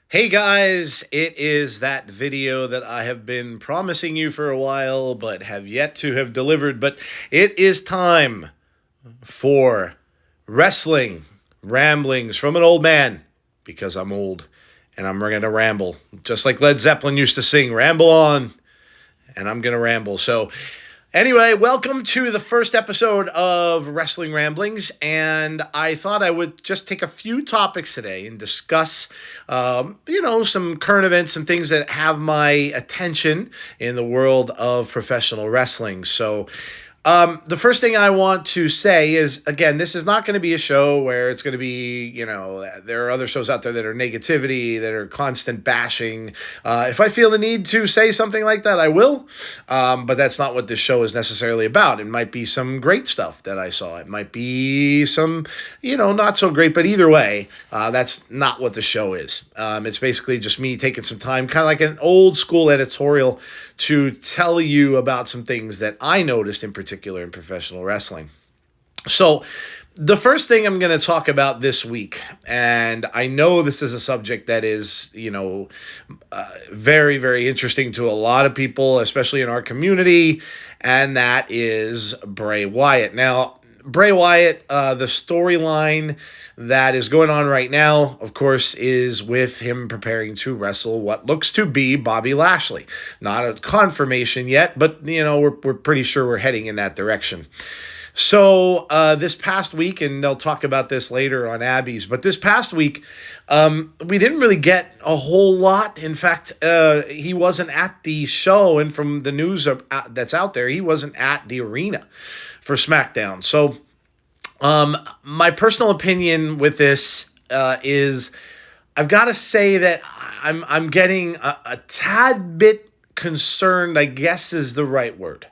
Hey guys, it is that video that I have been promising you for a while, but have yet to have delivered. But it is time for wrestling ramblings from an old man, because I'm old and I'm going to ramble. Just like Led Zeppelin used to sing, ramble on, and I'm going to ramble. So anyway, welcome to the first episode of Wrestling Ramblings, and I thought I would just take a few topics today and discuss, some current events, some things that have my attention in the world of professional wrestling. So, the first thing I want to say is, again, this is not going to be a show where it's going to be, there are other shows out there that are negativity, that are constant bashing. If I feel the need to say something like that, I will. But that's not what this show is necessarily about. It might be some great stuff that I saw. It might be some, not so great. But either way, that's not what the show is. It's basically just me taking some time, kind of like an old school editorial, to tell you about some things that I noticed in particular in professional wrestling. So, the first thing I'm going to talk about this week, and I know this is a subject that is, very, very interesting to a lot of people, especially in our community, and that is Bray Wyatt. Now, Bray Wyatt, the storyline that is going on right now, of course, is with him preparing to wrestle what looks to be Bobby Lashley. Not a confirmation yet, but, we're pretty sure we're heading in that direction. So this past week, and they'll talk about this later on Abby's, but this past week, we didn't really get a whole lot. In fact, he wasn't at the show, and from the news that's out there, he wasn't at the arena for SmackDown. So my personal opinion with this is, I've got to say that I'm getting a tad bit concerned, I guess is the right word.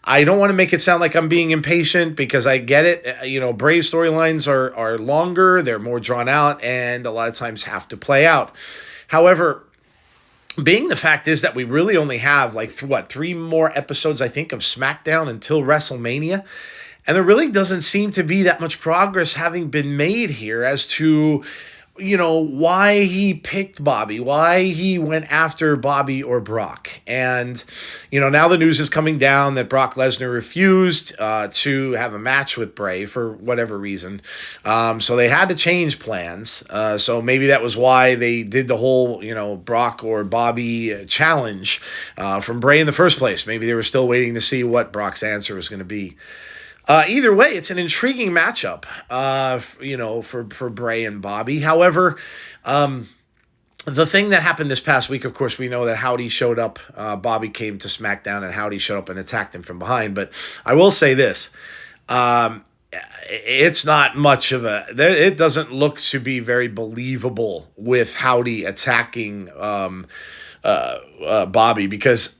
I don't want to make it sound like I'm being impatient, because I get it. Bray's storylines are longer, they're more drawn out, and a lot of times have to play out. However, being the fact is that we really only have three more episodes, I think, of SmackDown until WrestleMania. And there really doesn't seem to be that much progress having been made here as to, why he picked Bobby, why he went after Bobby or Brock. And, now the news is coming down that Brock Lesnar refused to have a match with Bray for whatever reason. So they had to change plans. So maybe that was why they did the whole, Brock or Bobby challenge from Bray in the first place. Maybe they were still waiting to see what Brock's answer was going to be. Either way, it's an intriguing matchup, for Bray and Bobby. However, the thing that happened this past week, of course, we know that Howdy showed up. Bobby came to SmackDown, and Howdy showed up and attacked him from behind. But I will say this. It's not much of it doesn't look to be very believable with Howdy attacking Bobby, because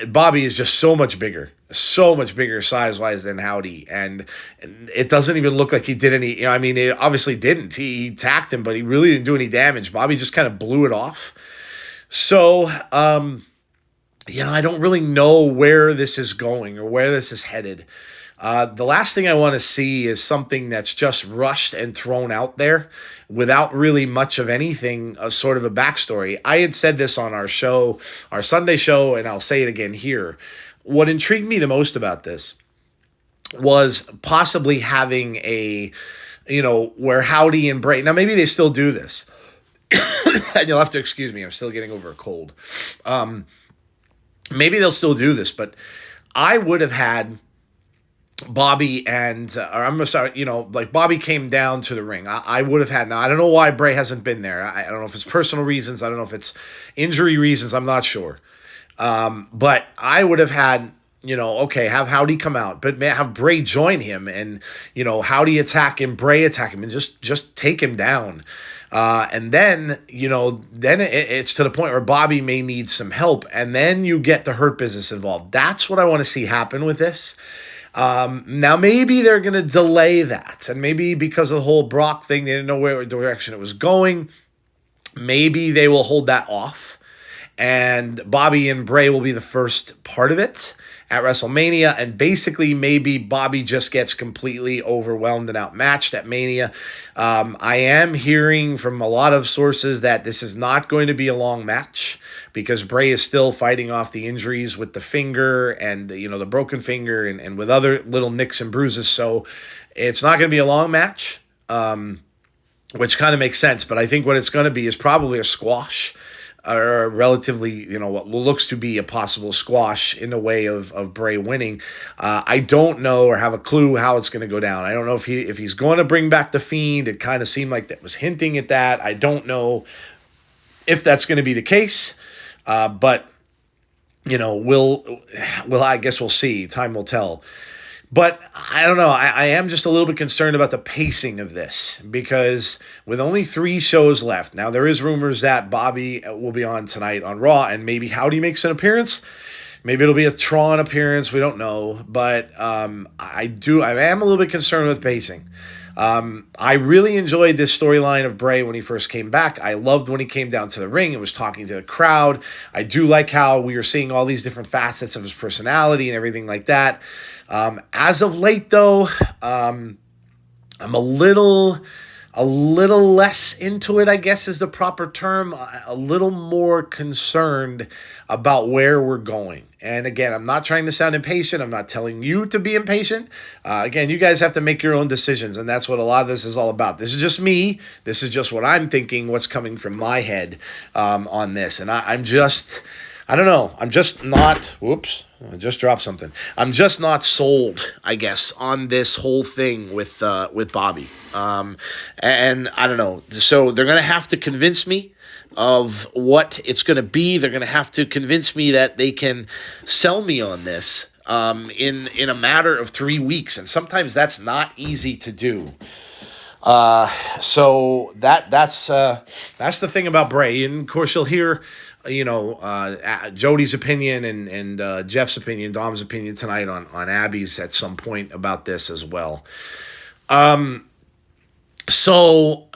Bobby is just so much bigger size-wise than Howdy, and it doesn't even look like he did any, it obviously didn't. He attacked him, but he really didn't do any damage. Bobby just kind of blew it off. So, I don't really know where this is going or where this is headed. The last thing I want to see is something that's just rushed and thrown out there without really much of anything, a sort of a backstory. I had said this on our show, our Sunday show, and I'll say it again here. What intrigued me the most about this was possibly having where Howdy and Bray, now maybe they still do this, and you'll have to excuse me, I'm still getting over a cold. Maybe they'll still do this, but I would have had Bobby Bobby came down to the ring. I would have had, now I don't know why Bray hasn't been there. I don't know if it's personal reasons. I don't know if it's injury reasons. I'm not sure. But I would have had, have Howdy come out, but have Bray join him, and, Howdy attack him, Bray attack him, and just take him down. And then, it's to the point where Bobby may need some help, and then you get the Hurt Business involved. That's what I want to see happen with this. Now maybe they're going to delay that, and maybe because of the whole Brock thing, they didn't know where direction it was going. Maybe they will hold that off and Bobby and Bray will be the first part of it at WrestleMania, and basically maybe Bobby just gets completely overwhelmed and outmatched at Mania. I am hearing from a lot of sources that this is not going to be a long match because Bray is still fighting off the injuries with the finger and the broken finger and with other little nicks and bruises. So it's not going to be a long match, which kind of makes sense. But I think what it's going to be is probably a squash, or relatively, what looks to be a possible squash in the way of Bray winning. I don't know or have a clue how it's going to go down. I don't know if he's going to bring back the Fiend. It kind of seemed like that was hinting at that. I don't know if that's going to be the case, but I guess we'll see. Time will tell. But I don't know. I am just a little bit concerned about the pacing of this because with only 3 shows left, now there is rumors that Bobby will be on tonight on Raw, and maybe Howdy makes an appearance. Maybe it'll be a Tron appearance. We don't know. But I am a little bit concerned with pacing. I really enjoyed this storyline of Bray when he first came back. I loved when he came down to the ring and was talking to the crowd. I do like how we were seeing all these different facets of his personality and everything like that. As of late, though, I'm a little less into it, I guess is the proper term. A little more concerned about where we're going. And again, I'm not trying to sound impatient. I'm not telling you to be impatient. Again, you guys have to make your own decisions, and that's what a lot of this is all about. This is just me. This is just what I'm thinking, what's coming from my head on this. And I don't know. I'm just not, whoops, I just dropped something. I'm just not sold, I guess, on this whole thing with Bobby. And I don't know. So they're going to have to convince me of what it's going to be. They're going to have to convince me that they can sell me on this in a matter of 3 weeks. And sometimes that's not easy to do. So that's the thing about Bray. And of course you'll hear Jody's opinion and Jeff's opinion, Dom's opinion tonight on Abby's at some point about this as well. So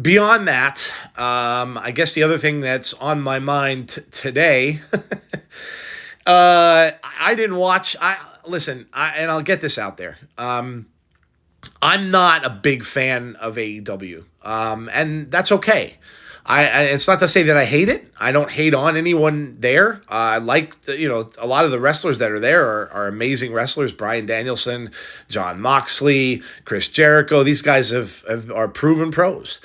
beyond that, I guess the other thing that's on my mind today, I didn't watch. And I'll get this out there. I'm not a big fan of AEW, and that's okay. It's not to say that I hate it. I don't hate on anyone there. I like a lot of the wrestlers that are there are amazing wrestlers. Bryan Danielson, Jon Moxley, Chris Jericho. These guys are proven pros.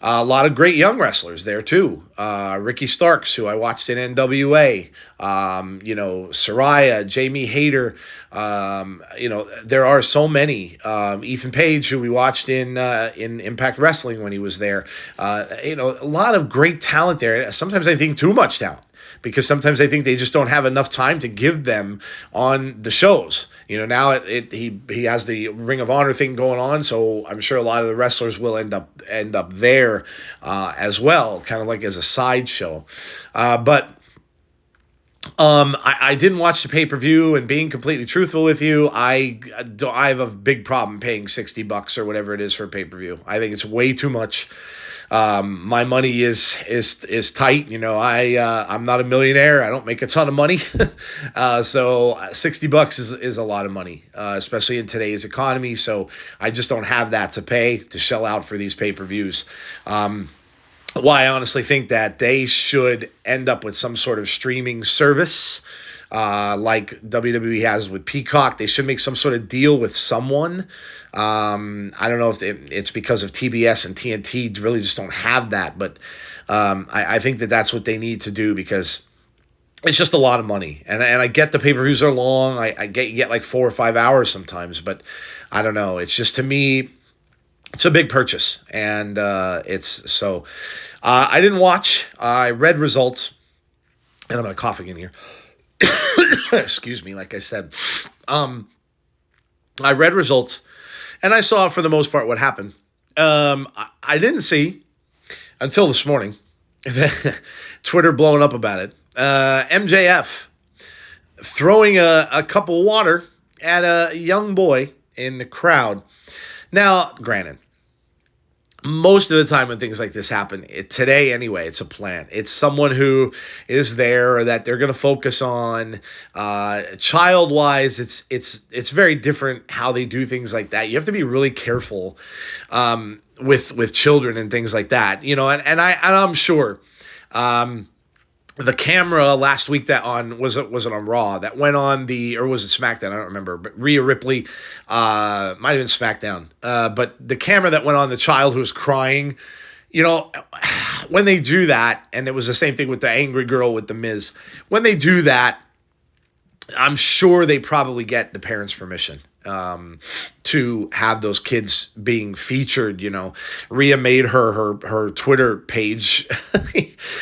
A lot of great young wrestlers there too. Ricky Starks, who I watched in NWA. Saraya, Jamie Hayter. There are so many. Ethan Page, who we watched in Impact Wrestling when he was there. A lot of great talent there. Sometimes I think too much talent, because sometimes I think they just don't have enough time to give them on the shows. Now he has the Ring of Honor thing going on, so I'm sure a lot of the wrestlers will end up there as well, kind of like as a sideshow. But I didn't watch the pay-per-view, and being completely truthful with you, I have a big problem paying $60 or whatever it is for a pay-per-view. I think it's way too much. My money is tight. I'm not a millionaire. I don't make a ton of money. So $60 is a lot of money, especially in today's economy. So I just don't have that to pay to shell out for these pay-per-views. Why I honestly think that they should end up with some sort of streaming service, like WWE has with Peacock. They should make some sort of deal with someone. I don't know if it's because of TBS and TNT really just don't have that, but I think that that's what they need to do, because it's just a lot of money. And I get the pay-per-views are long. I get you get like 4 or 5 hours sometimes, but I don't know. It's just, to me, it's a big purchase. And it's so I didn't watch. I read results, and I'm going to cough again here. Excuse me. Like I said, I read results, and I saw, for the most part, what happened. I didn't see, until this morning, Twitter blowing up about it, MJF throwing a cup of water at a young boy in the crowd. Now, granted, most of the time when things like this happen today anyway, it's a plan. It's someone who is there or that they're going to focus on. Child wise, it's very different how they do things like that. You have to be really careful with children and things like that, and I'm sure the camera last week that on was it on Raw that went on or was it SmackDown? I don't remember, but Rhea Ripley might have been SmackDown. But the camera that went on the child who was crying, when they do that, and it was the same thing with the angry girl with the Miz. When they do that, I'm sure they probably get the parents' permission to have those kids being featured. Rhea made her Twitter page.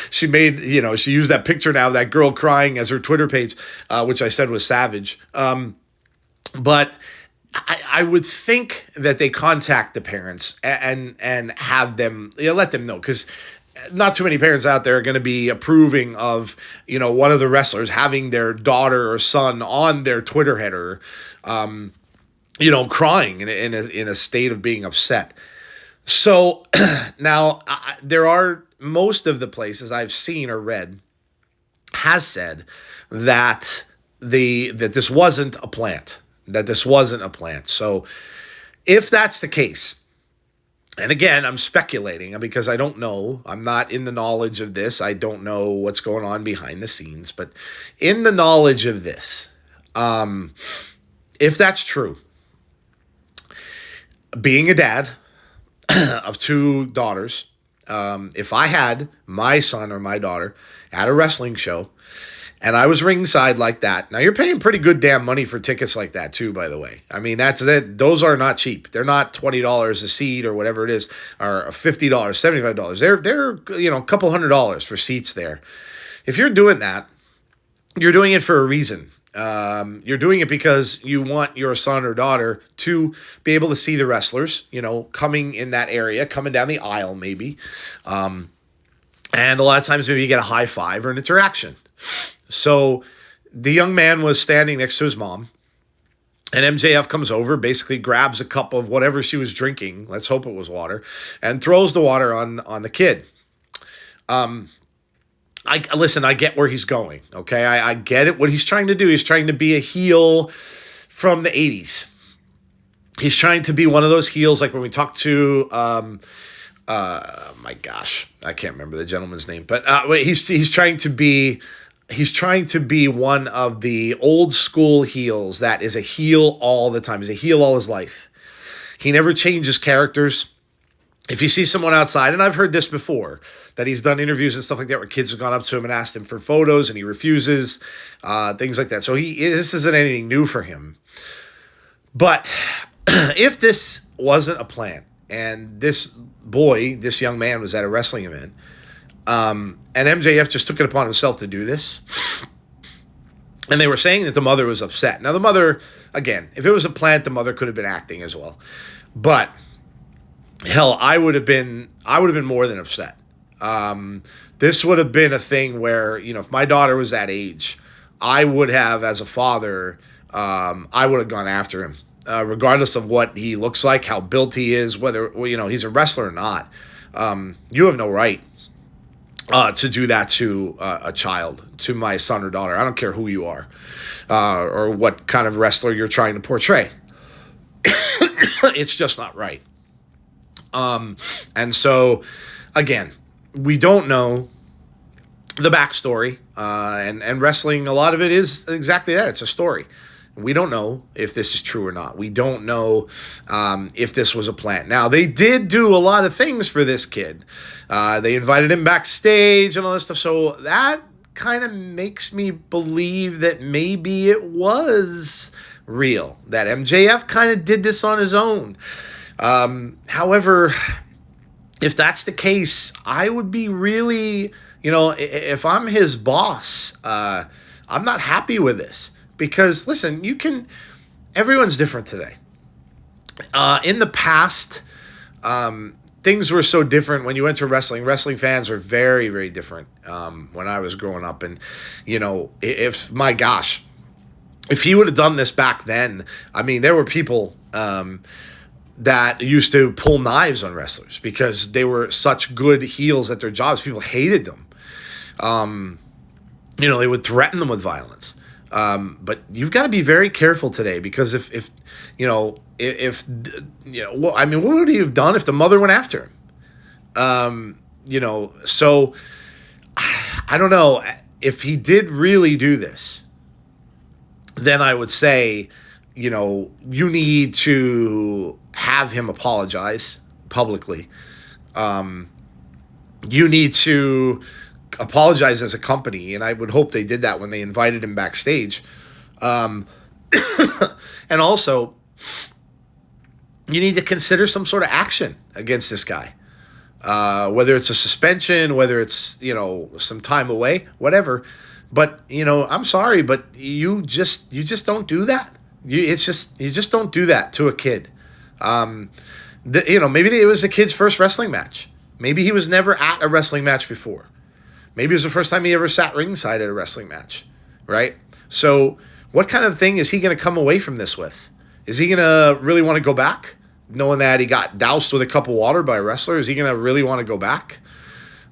She made, she used that picture now of that girl crying as her Twitter page, which I said was savage. But I would think that they contact the parents and have them, let them know, because not too many parents out there are going to be approving of, one of the wrestlers having their daughter or son on their Twitter header, crying in a state of being upset. So now there are most of the places I've seen or read has said that that this wasn't a plant, So if that's the case, and again, I'm speculating because I don't know. I'm not in the knowledge of this. I don't know what's going on behind the scenes. But in the knowledge of this, if that's true, being a dad of two daughters, if I had my son or my daughter at a wrestling show and I was ringside like that, now you're paying pretty good damn money for tickets like that too, by the way. I mean, that's it. Those are not cheap. They're not $20 a seat or whatever it is, or $50, $75. They're a couple $100 for seats there. If you're doing that, you're doing it for a reason. You're doing it because you want your son or daughter to be able to see the wrestlers, coming in that area, coming down the aisle maybe. And a lot of times maybe you get a high five or an interaction. So the young man was standing next to his mom, and MJF comes over, basically grabs a cup of whatever she was drinking, let's hope it was water, and throws the water on the kid. I get where he's going, okay? I get it, what he's trying to do. He's trying to be a heel from the 80s. He's trying to be one of those heels, like when we talked to, my gosh, I can't remember the gentleman's name, but he's trying to be one of the old school heels that is a heel all the time. He's a heel all his life. He never changes characters. If you see someone outside, and I've heard this before, that he's done interviews and stuff like that where kids have gone up to him and asked him for photos and he refuses, things like that. So this isn't anything new for him. But if this wasn't a plant and this young man was at a wrestling event, and MJF just took it upon himself to do this, and they were saying that the mother was upset. Now the mother, again, if it was a plant, the mother could have been acting as well. But hell, I would have been more than upset. This would have been a thing where, if my daughter was that age, I would have, as a father, I would have gone after him, regardless of what he looks like, how built he is, whether, he's a wrestler or not. You have no right to do that to a child, to my son or daughter. I don't care who you are, or what kind of wrestler you're trying to portray. It's just not right. And so, again, we don't know the backstory, and wrestling, a lot of it is exactly that. It's a story. We don't know if this is true or not. We don't know if this was a plant. Now, they did do a lot of things for this kid. They invited him backstage and all this stuff. So that kind of makes me believe that maybe it was real, that MJF kind of did this on his own. However, if that's the case, I would be really, if I'm his boss, I'm not happy with this. Because, listen, everyone's different today. In the past, things were so different when you went to wrestling. Wrestling fans are very, very different when I was growing up. And, if he would have done this back then, I mean, there were people that used to pull knives on wrestlers because they were such good heels at their jobs. People hated them. They would threaten them with violence. But you've got to be very careful today because if what would he have done if the mother went after him? So I don't know if he did really do this, then I would say, you need to have him apologize publicly. You need to apologize as a company, and I would hope they did that when they invited him backstage. And also, you need to consider some sort of action against this guy. Whether it's a suspension, whether it's, some time away, whatever. But, I'm sorry, but you just don't do that. You just don't do that to a kid. Maybe it was the kid's first wrestling match. Maybe he was never at a wrestling match before. Maybe it was the first time he ever sat ringside at a wrestling match, right? So what kind of thing is he going to come away from this with? Is he going to really want to go back, knowing that he got doused with a cup of water by a wrestler? Is he going to really want to go back?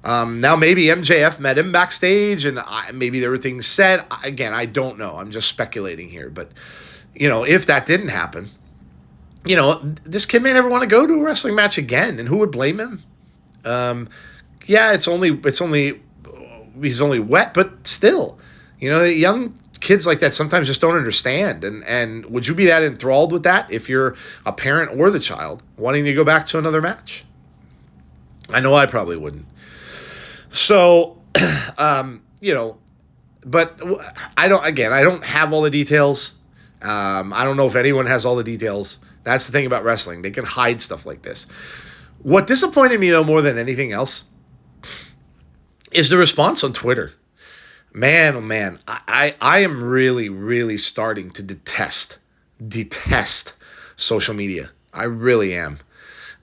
Now, maybe MJF met him backstage, and maybe there were things said. Again, I don't know. I'm just speculating here. But, if that didn't happen, this kid may never want to go to a wrestling match again, and who would blame him? It's only he's only wet, but still, young kids like that sometimes just don't understand. And would you be that enthralled with that if you're a parent or the child wanting to go back to another match? I know I probably wouldn't. So, but I don't have all the details. I don't know if anyone has all the details. That's the thing about wrestling. They can hide stuff like this. What disappointed me, though, more than anything else is the response on Twitter. Man, oh man, I am really, really starting to detest social media. I really am.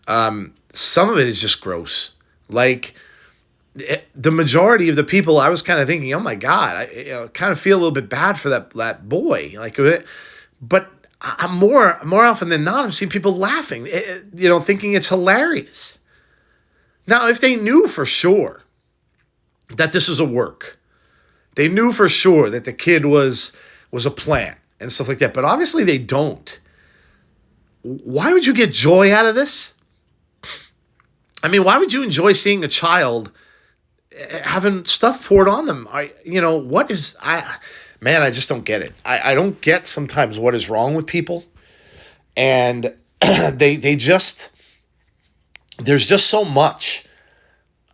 Some of it is just gross. Like, the majority of the people, I was kind of thinking, oh my God, I kind of feel a little bit bad for that boy. Like, but I'm more often than not, I'm seeing people laughing, thinking it's hilarious. Now, if they knew for sure that this is a work, they knew for sure that the kid was a plant and stuff like that, but obviously they don't. Why would you get joy out of this? I mean, why would you enjoy seeing a child having stuff poured on them? I just don't get it. I don't get sometimes what is wrong with people. And there's just so much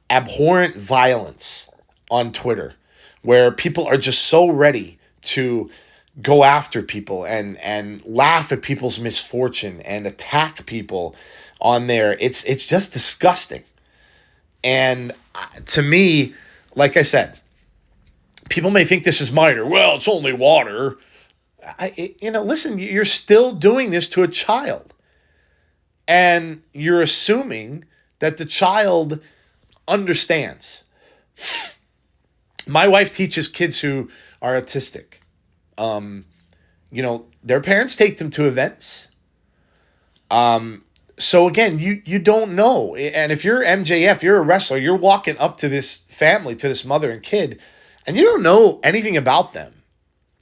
abhorrent violence on Twitter where people are just so ready to go after people and laugh at people's misfortune and attack people on there. It's just disgusting. And to me, like I said, people may think this is minor. Well, it's only water. Listen, you're still doing this to a child. And you're assuming that the child understands. My wife teaches kids who are autistic. Their parents take them to events. So again, you don't know. And if you're MJF, you're a wrestler, you're walking up to this family, to this mother and kid, and you don't know anything about them.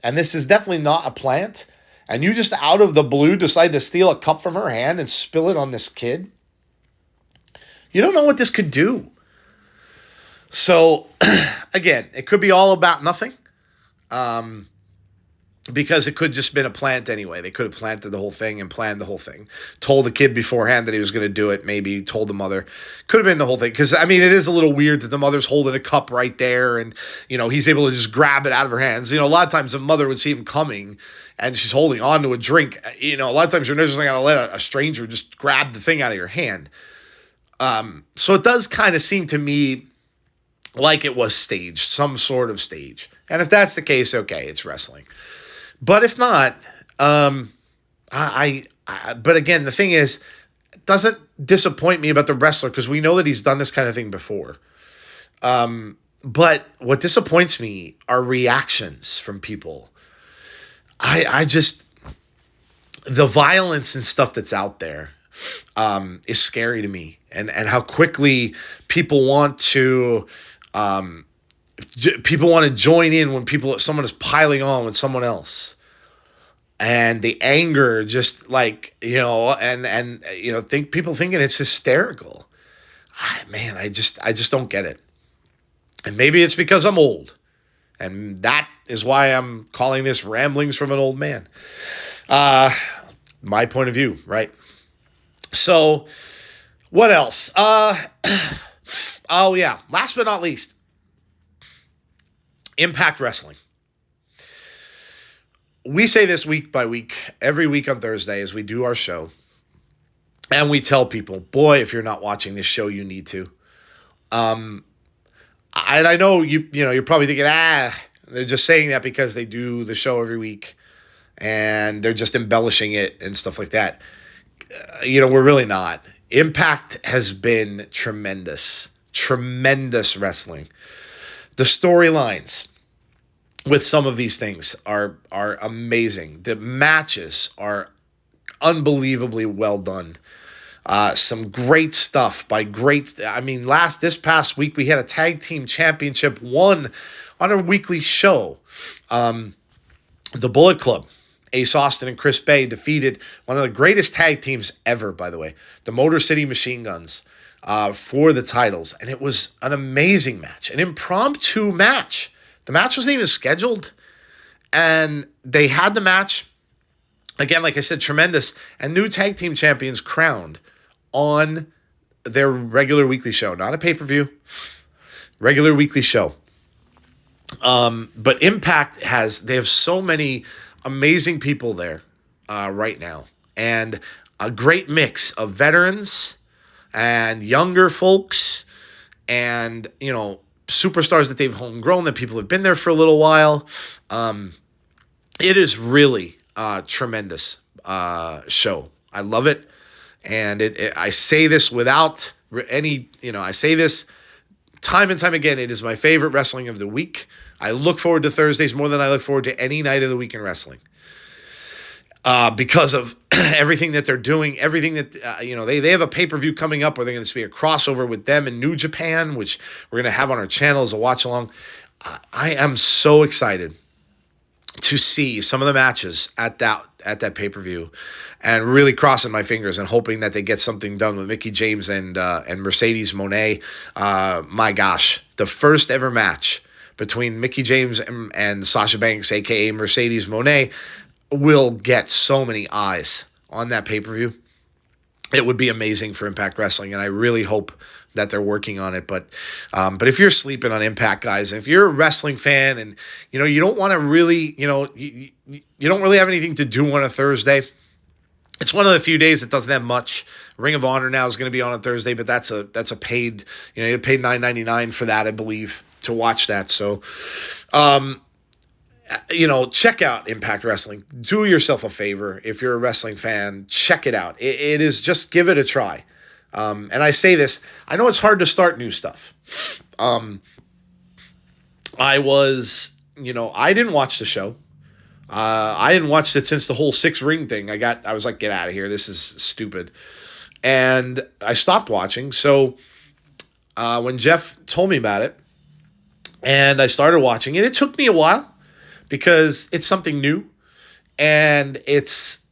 And this is definitely not a plant. And you just out of the blue decide to steal a cup from her hand and spill it on this kid. You don't know what this could do. So again, it could be all about nothing. Because it could just been a plant anyway. They could have planted the whole thing and planned the whole thing. Told the kid beforehand that he was going to do it. Maybe told the mother. Could have been the whole thing. Because, it is a little weird that the mother's holding a cup right there. And, he's able to just grab it out of her hands. A lot of times the mother would see him coming and she's holding on to a drink. A lot of times you're just not going to let a stranger just grab the thing out of your hand. So it does kind of seem to me like it was staged. Some sort of stage. And if that's the case, okay, it's wrestling. But if not, but again, the thing is, it doesn't disappoint me about the wrestler because we know that he's done this kind of thing before. But what disappoints me are reactions from people. The violence and stuff that's out there is scary to me, and how quickly people want to join in when someone is piling on with someone else, and the anger just like and think people thinking it's hysterical. Man, I just don't get it, and maybe it's because I'm old, and that is why I'm calling this ramblings from an old man. My point of view, right? So, what else? Oh yeah. Last but not least, Impact Wrestling. We say this week by week, every week on Thursday as we do our show, and we tell people, boy, if you're not watching this show, you need to. And I know you're probably thinking, they're just saying that because they do the show every week, and they're just embellishing it and stuff like that. We're really not. Impact has been tremendous wrestling. The storylines with some of these things are amazing. The matches are unbelievably well done. Some great stuff by this past week we had a tag team championship won on a weekly show. The Bullet Club, Ace Austin and Chris Bay, defeated one of the greatest tag teams ever, by the way, the Motor City Machine Guns, for the titles. And it was an amazing match, an impromptu match. The match wasn't even scheduled. And they had the match. Again, like I said, tremendous. And new tag team champions crowned on their regular weekly show. Not a pay-per-view. Regular weekly show. But Impact they have so many amazing people there right now. And a great mix of veterans and younger folks and, superstars that they've homegrown, that people have been there for a little while. It is really a tremendous show. I love it. And I say this without any, I say this time and time again. It is my favorite wrestling of the week. I look forward to Thursdays more than I look forward to any night of the week in wrestling. Because of everything that they're doing, everything that, they have a pay-per-view coming up where they're going to be a crossover with them in New Japan, which we're going to have on our channel as a watch-along. I am so excited to see some of the matches at that pay-per-view, and really crossing my fingers and hoping that they get something done with Mickie James and Mercedes Moné. My gosh, the first ever match between Mickie James and Sasha Banks, a.k.a. Mercedes Moné, will get so many eyes on that pay-per-view. It would be amazing for Impact Wrestling, and I really hope that they're working on it. But if you're sleeping on Impact, guys, if you're a wrestling fan and you don't want to really, you don't really have anything to do on a Thursday, it's one of the few days that doesn't have much. Ring of Honor now is going to be on a Thursday, but that's a paid, you paid $9.99 for that, I believe, to watch that. So, check out Impact Wrestling. Do yourself a favor. If you're a wrestling fan, check it out. It is, just give it a try. And I say this, I know it's hard to start new stuff. I didn't watch the show. I hadn't watched it since the whole 6-ring thing. I was like, get out of here. This is stupid. And I stopped watching. So, when Jeff told me about it and I started watching it, it took me a while because it's something new and it's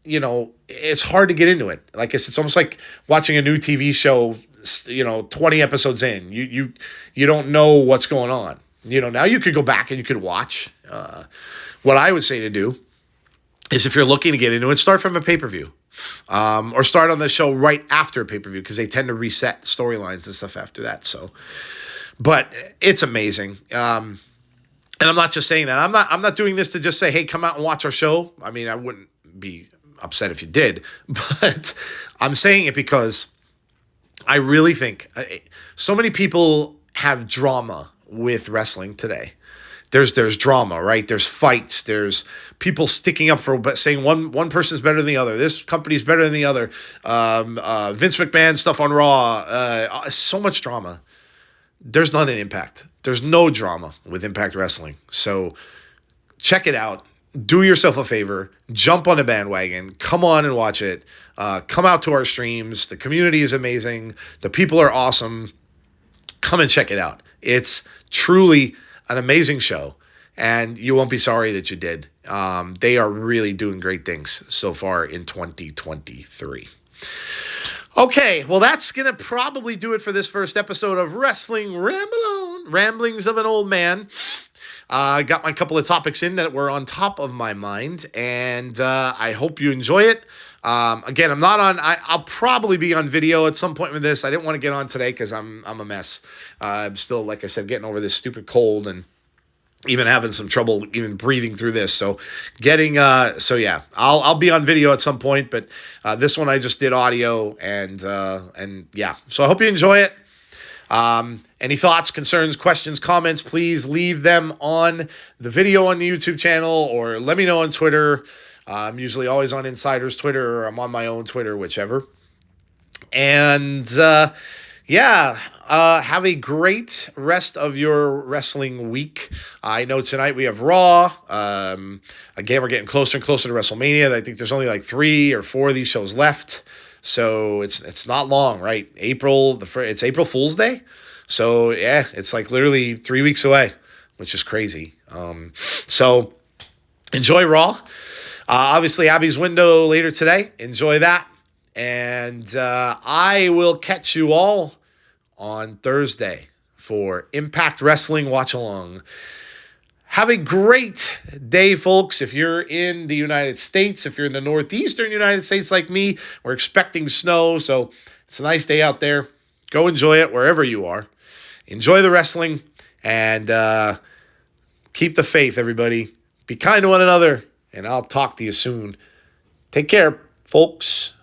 hard to get into it. Like I said, it's almost like watching a new TV show, 20 episodes in. You don't know what's going on. Now you could go back and you could watch. What I would say to do is, if you're looking to get into it, start from a pay-per-view. Or start on the show right after a pay-per-view, because they tend to reset storylines and stuff after that. So, but it's amazing. And I'm not just saying that. I'm not doing this to just say, hey, come out and watch our show. I mean, I wouldn't be upset if you did, but I'm saying it because I really think so many people have drama with wrestling today. There's drama, right? There's fights. There's people sticking up for saying one person's better than the other. This company's better than the other. Vince McMahon stuff on Raw. So much drama. There's none in Impact. There's no drama with Impact Wrestling. So check it out. do yourself a favor, jump on the bandwagon, come on and watch it. Come out to our streams. The community is amazing. The people are awesome. Come and check it out. It's truly an amazing show, and you won't be sorry that you did. They are really doing great things so far in 2023. Okay, well, that's going to probably do it for this first episode of Wrestling Ramblings of an Old Man. I got my couple of topics in that were on top of my mind, and I hope you enjoy it. Again, I'm not on. I'll probably be on video at some point with this. I didn't want to get on today because I'm a mess. I'm still, like I said, getting over this stupid cold and even having some trouble even breathing through this. So yeah, I'll be on video at some point, but this one I just did audio and yeah. So I hope you enjoy it. Any thoughts, concerns, questions, comments, please leave them on the video on the YouTube channel or let me know on Twitter. I'm usually always on Insider's Twitter or I'm on my own Twitter, whichever. And have a great rest of your wrestling week. I know tonight we have Raw. Again, we're getting closer and closer to WrestleMania. I think there's only like 3 or 4 of these shows left. So it's not long, right? It's April Fool's Day. So yeah, it's like literally 3 weeks away, which is crazy. So enjoy Raw. Obviously, Abby's window later today. Enjoy that. And I will catch you all on Thursday for Impact Wrestling Watch Along. Have a great day, folks. If you're in the United States, if you're in the northeastern United States like me, we're expecting snow, so it's a nice day out there. Go enjoy it wherever you are. Enjoy the wrestling, and keep the faith, everybody. Be kind to one another, and I'll talk to you soon. Take care, folks.